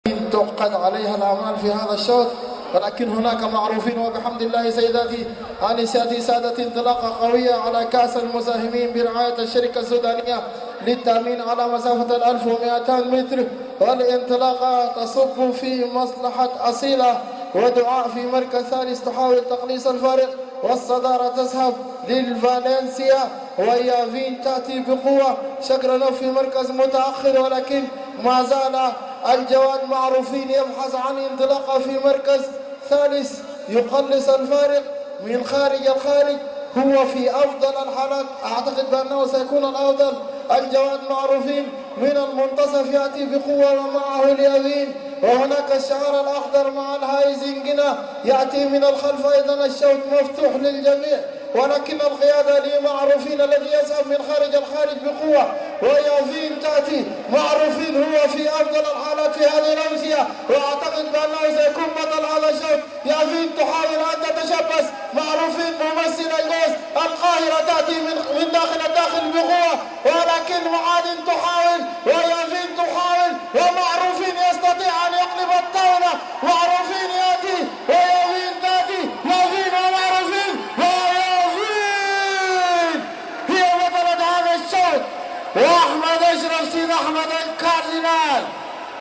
تعقد عليها الأعمال في هذا الشوط، ولكن هناك معروفين وبحمد الله سيداتي آنساتي سادتي انطلاقة قوية على كأس المساهمين برعاية الشركة السودانية للتأمين على مسافة 1200 متر، والانطلاقة تصب في مصلحة أصيلة ودعاء في مركز ثالث تحاول تقليص الفارق، والصدارة تذهب للفالنسيا ويافين تأتي بقوة. شكرا في مركز متأخر، ولكن ما زال الجواد معروفين يبحث عن انطلاقة في مركز ثالث يقلص الفارق من خارج الخارج. هو في أفضل الحالات، أعتقد بأنه سيكون الأفضل. الجواد معروفين من المنتصف يأتي بقوة ومعه اليافين، وهناك الشعار الأخضر مع الهايزنجنا يأتي من الخلف. أيضا الشوط مفتوح للجميع، ولكن القيادة لمعروفين الذي يذهب من خارج الخارج بقوة، ويافين تأتي. معروفين هو في أفضل الحالات في هذه الأمسية، وأعتقد بأنه سيكون بطل هذا الشوط. يافين تحاول أن تتشبث، معروفين ممثل الجوز القاهرة تأتي من داخل الداخل بقوة، ولكن معادن تحاول ويافين تحاول، ومعروفين يستطيع أن يقلب الطاولة. معروفين يأتي ويافين تأتي، يافين ومعروفين، ويافين هي بطلة هذا الشوط. وأحمد أشرف سيد أحمد الكاردينال